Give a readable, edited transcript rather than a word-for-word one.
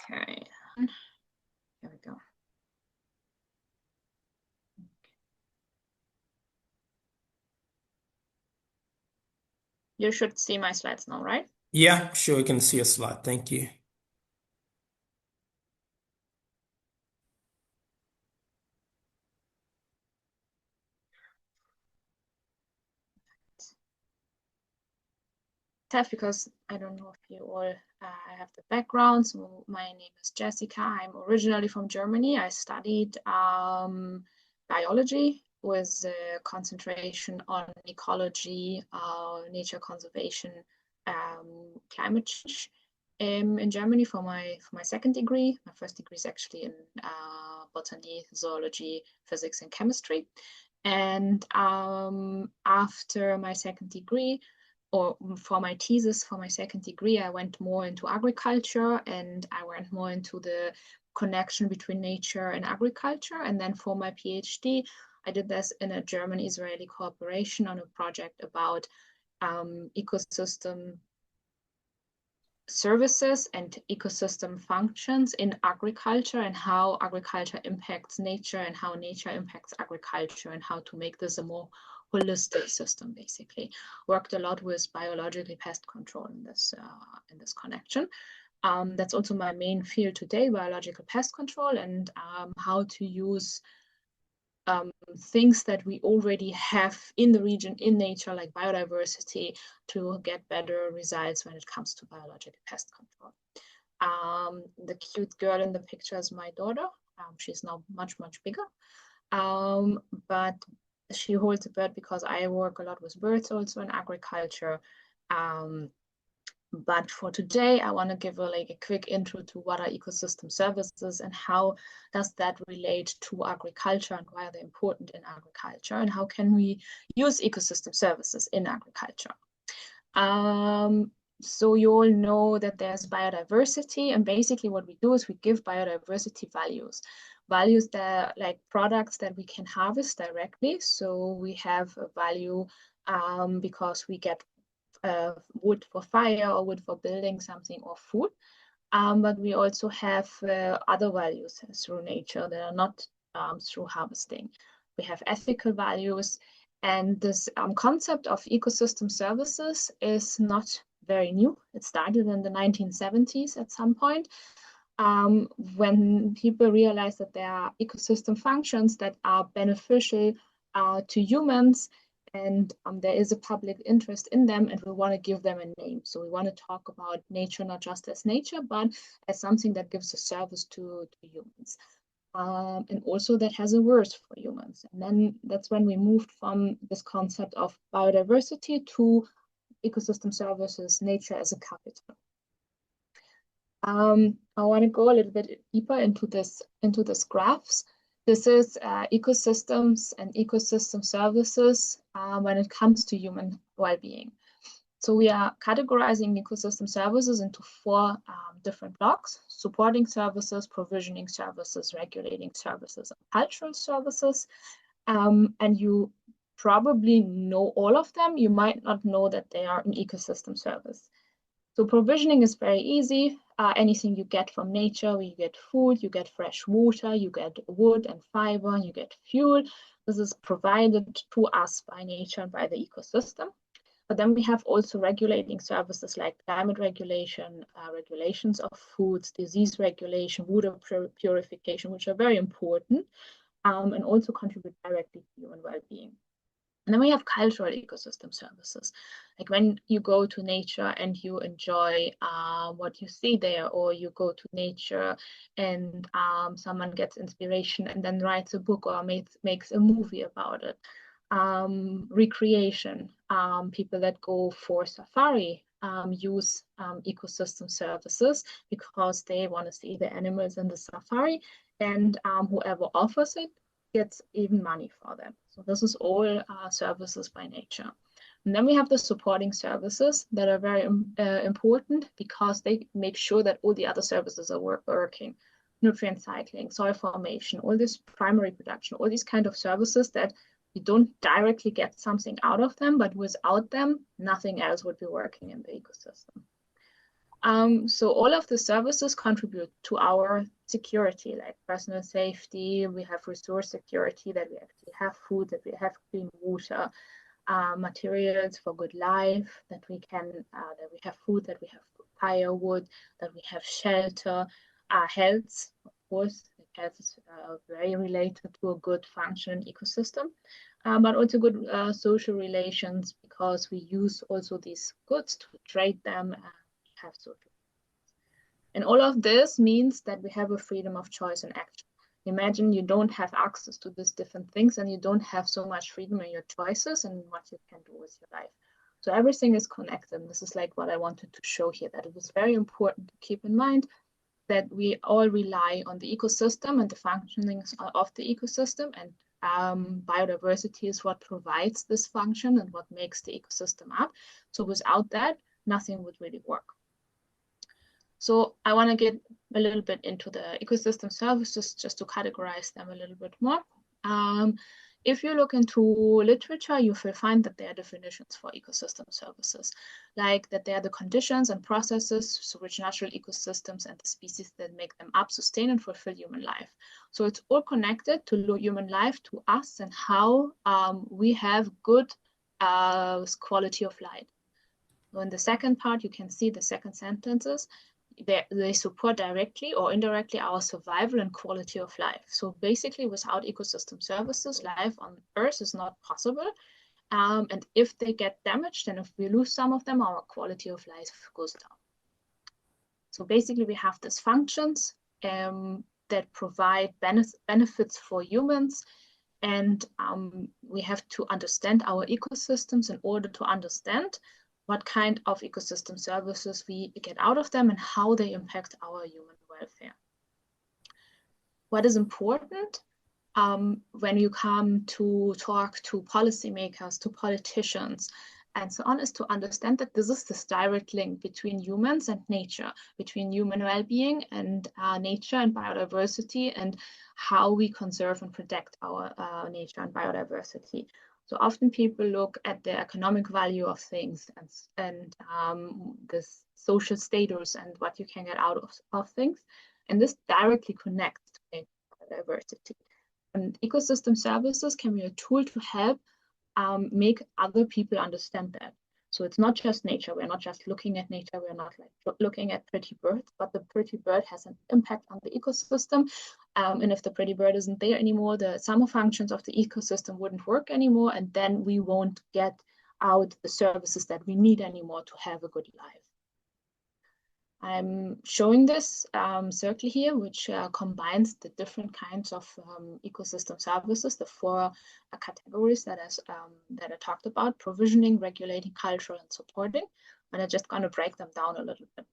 Okay, here we go. You should see my slides now, right? Yeah, sure, we can see a slide. Thank you. Tough because I don't know if you all have the background. So my name is Jessica. I'm originally from Germany. I studied biology with a concentration on ecology, nature conservation, climate change in Germany for my second degree. My first degree is actually in botany, zoology, physics, and chemistry. And after my second degree, or for my thesis, for my second degree, I went more into agriculture, and I went more into the connection between nature and agriculture. And then for my PhD, I did this in a German-Israeli cooperation on a project about ecosystem services and ecosystem functions in agriculture, and how agriculture impacts nature and how nature impacts agriculture, and how to make this a more holistic system. Basically, worked a lot with biological pest control in this connection. That's also my main field today, biological pest control, and how to use things that we already have in the region, in nature, like biodiversity, to get better results when it comes to biological pest control. The cute girl in the picture is my daughter. She's now much, much bigger. But she holds a bird because I work a lot with birds also in agriculture. But for today, I want to give a quick intro to what are ecosystem services and how does that relate to agriculture, and why are they important in agriculture, and how can we use ecosystem services in agriculture. So you all know that there's biodiversity, and basically what we do is we give biodiversity values. Values that are like products that we can harvest directly. So we have a value because we get wood for fire, or wood for building something, or food. But we also have other values through nature that are not through harvesting. We have ethical values, and this concept of ecosystem services is not very new. It started in the 1970s at some point, when people realized that there are ecosystem functions that are beneficial to humans, and there is a public interest in them, and we want to give them a name. So we want to talk about nature not just as nature, but as something that gives a service to humans. And also that has a worth for humans. And then that's when we moved from this concept of biodiversity to ecosystem services, nature as a capital. I want to go a little bit deeper into this graphs. This is ecosystems and ecosystem services when it comes to human well-being. So we are categorizing ecosystem services into four different blocks: supporting services, provisioning services, regulating services, and cultural services. And you probably know all of them. You might not know that they are an ecosystem service. So provisioning is very easy. Anything you get from nature, you get food, you get fresh water, you get wood and fiber, and you get fuel. This is provided to us by nature and by the ecosystem. But then we have also regulating services like climate regulation, regulations of foods, disease regulation, water purification, which are very important and also contribute directly to human well-being. And then we have cultural ecosystem services, like when you go to nature and you enjoy what you see there, or you go to nature and someone gets inspiration and then writes a book or makes a movie about it. Recreation, people that go for safari use ecosystem services because they want to see the animals in the safari, and whoever offers it gets even money for them. So this is all services by nature. And then we have the supporting services that are very important because they make sure that all the other services are working. Nutrient cycling, soil formation, all this primary production, all these kind of services that you don't directly get something out of them, but without them, nothing else would be working in the ecosystem. So all of the services contribute to our security, like personal safety. We have resource security, that we actually have food, that we have clean water, materials for good life, that we have food, that we have firewood, that we have shelter, health, of course. Health is very related to a good functioning ecosystem, but also good social relations, because we use also these goods to trade them and have social. And all of this means that we have a freedom of choice and action. Imagine you don't have access to these different things, and you don't have so much freedom in your choices and what you can do with your life. So everything is connected. This is like what I wanted to show here, that it was very important to keep in mind that we all rely on the ecosystem and the functionings of the ecosystem, and biodiversity is what provides this function and what makes the ecosystem up. So without that, nothing would really work. So I want to get a little bit into the ecosystem services, just to categorize them a little bit more. If you look into literature, you will find that there are definitions for ecosystem services, like that they are the conditions and processes through which natural ecosystems and the species that make them up sustain and fulfill human life. So it's all connected to human life, to us, and how we have good quality of life. So in the second part, you can see the second sentences. They support directly or indirectly our survival and quality of life. So basically, without ecosystem services, life on Earth is not possible. And if they get damaged, and if we lose some of them, our quality of life goes down. So basically, we have these functions that provide benefits for humans. And we have to understand our ecosystems in order to understand what kind of ecosystem services we get out of them and how they impact our human welfare. What is important when you come to talk to policymakers, to politicians, and so on, is to understand that this is this direct link between humans and nature, between human well-being and nature and biodiversity, and how we conserve and protect our nature and biodiversity. So often people look at the economic value of things and the social status and what you can get out of things. And this directly connects to biodiversity. And ecosystem services can be a tool to help make other people understand that. So it's not just nature. We're not just looking at nature. We're not like looking at pretty birds, but the pretty bird has an impact on the ecosystem. And if the pretty bird isn't there anymore, the summer functions of the ecosystem wouldn't work anymore. And then we won't get out the services that we need anymore to have a good life. I'm showing this circle here, which combines the different kinds of ecosystem services, the four categories that I talked about: provisioning, regulating, cultural, and supporting. And I'm just going to break them down a little bit.